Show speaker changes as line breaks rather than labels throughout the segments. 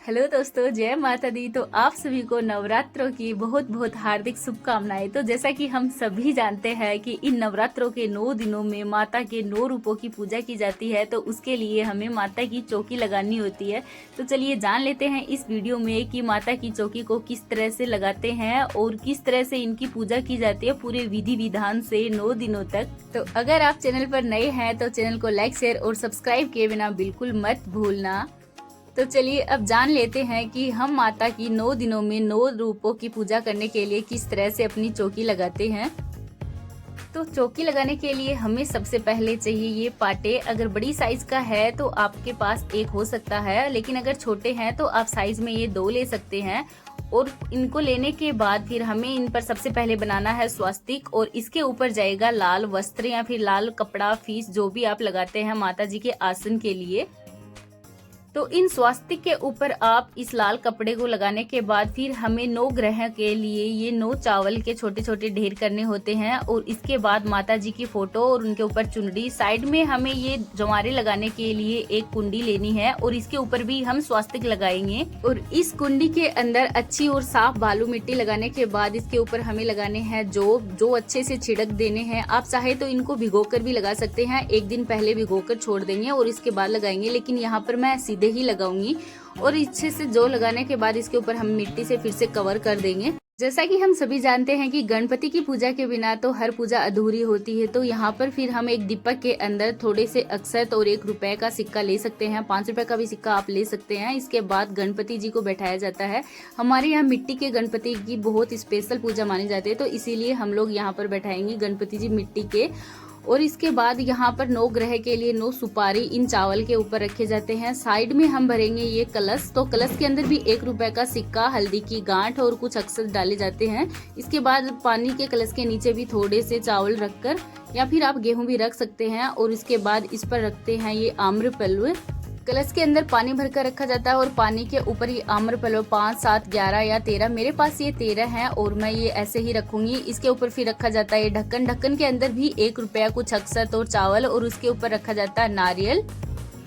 Hello दोस्तों, जय माता दी। तो आप सभी को नवरात्रों की बहुत बहुत हार्दिक शुभकामनाएं। तो जैसा कि हम सभी जानते हैं कि इन नवरात्रों के 9 दिनों में माता के 9 रूपों की पूजा की जाती है, तो उसके लिए हमें माता की चौकी लगानी होती है। तो चलिए जान लेते हैं इस वीडियो में कि माता की चौकी को किस तरह से लगाते हैं और किस तरह से इनकी पूजा की जाती है पूरे विधि विधान से 9 दिनों तक। तो अगर आप चैनल पर नए हैं तो चैनल को लाइक, शेयर और सब्सक्राइब किए बिना बिल्कुल मत भूलना। तो चलिए अब जान लेते हैं कि हम माता की 9 दिनों में 9 रूपों की पूजा करने के लिए किस तरह से अपनी चौकी लगाते हैं। तो चौकी लगाने के लिए हमें सबसे पहले चाहिए ये पाटे। अगर बड़ी साइज का है तो आपके पास एक हो सकता है, लेकिन अगर छोटे हैं तो आप साइज में ये 2 ले सकते हैं। और इनको लेने के बाद फिर हमें इन पर सबसे पहले बनाना है स्वास्तिक, और इसके ऊपर जाएगा लाल वस्त्र या फिर लाल कपड़ा, फीस, जो भी आप लगाते हैं माता जी के आसन के लिए। तो इन स्वास्तिक के ऊपर आप इस लाल कपड़े को लगाने के बाद फिर हमें 9 ग्रह के लिए ये 9 चावल के छोटे छोटे ढेर करने होते हैं। और इसके बाद माता जी की फोटो और उनके ऊपर चुनरी, साइड में हमें ये जवारे लगाने के लिए एक कुंडी लेनी है और इसके ऊपर भी हम स्वास्तिक लगाएंगे। और इस कुंडी के अंदर अच्छी और साफ बालू मिट्टी लगाने के बाद इसके ऊपर हमें लगाने हैं जो अच्छे से छिड़क देने हैं। आप चाहे तो इनको भिगोकर भी लगा सकते हैं, एक दिन पहले भिगोकर छोड़ देंगे और इसके बाद लगाएंगे, लेकिन यहाँ पर मैं सीधे ही लगाऊंगी। और अच्छे से जो लगाने के बाद इसके ऊपर हम मिट्टी से फिर से कवर कर देंगे। जैसा कि हम सभी जानते हैं कि गणपति की पूजा के बिना तो हर पूजा अधूरी होती है। तो यहाँ पर फिर हम एक दीपक के अंदर थोड़े से अक्षत और 1 रुपए का सिक्का ले सकते हैं, 5 रुपए का भी सिक्का आप ले सकते हैं। इसके बाद गणपति जी को बैठाया जाता है। हमारे यहाँ मिट्टी के गणपति की बहुत स्पेशल पूजा मानी जाती है, तो इसीलिए हम लोग यहाँ पर बैठाएंगे गणपति जी मिट्टी के। और इसके बाद यहाँ पर 9 ग्रह के लिए 9 सुपारी इन चावल के ऊपर रखे जाते हैं। साइड में हम भरेंगे ये कलश। तो कलश के अंदर भी 1 रुपए का सिक्का, हल्दी की गांठ और कुछ अक्षत डाले जाते हैं। इसके बाद पानी के कलश के नीचे भी थोड़े से चावल रखकर, या फिर आप गेहूं भी रख सकते हैं। और इसके बाद इस पर रखते हैं ये आम्रफल। कलश के अंदर पानी भरकर रखा जाता है और पानी के ऊपर ये आम्रफल 5, 7, 11 या 13, मेरे पास ये 13 है और मैं ये ऐसे ही रखूंगी। इसके ऊपर फिर रखा जाता है ये ढक्कन। ढक्कन के अंदर भी 1 रुपया, कुछ अक्षत और चावल, और उसके ऊपर रखा जाता है नारियल।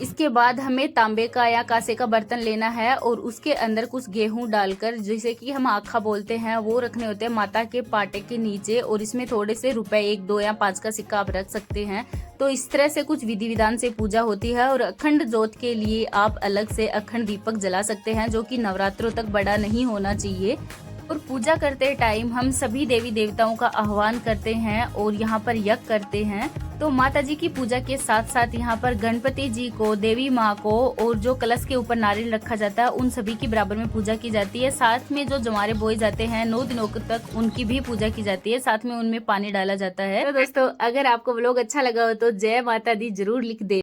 इसके बाद हमें तांबे का या कांसे का बर्तन लेना है और उसके अंदर कुछ गेहूं डालकर, जिसे कि हम आखा बोलते हैं, वो रखने होते हैं माता के पाटे के नीचे। और इसमें थोड़े से रुपए, 1, 2 या 5 का सिक्का आप रख सकते हैं। तो इस तरह से कुछ विधि विधान से पूजा होती है। और अखंड ज्योत के लिए आप अलग से अखंड दीपक जला सकते हैं, जो कि नवरात्रों तक बड़ा नहीं होना चाहिए। और पूजा करते टाइम हम सभी देवी देवताओं का आह्वान करते हैं और यहाँ पर यज्ञ करते हैं। तो माता जी की पूजा के साथ साथ यहाँ पर गणपति जी को, देवी माँ को, और जो कलश के ऊपर नारियल रखा जाता है उन सभी की बराबर में पूजा की जाती है। साथ में जो जवारे बोए जाते हैं 9 दिनों तक, उनकी भी पूजा की जाती है। साथ में उनमें पानी डाला जाता है। तो दोस्तों, अगर आपको व्लॉग अच्छा लगा हो तो जय माता दी जरूर लिख दे।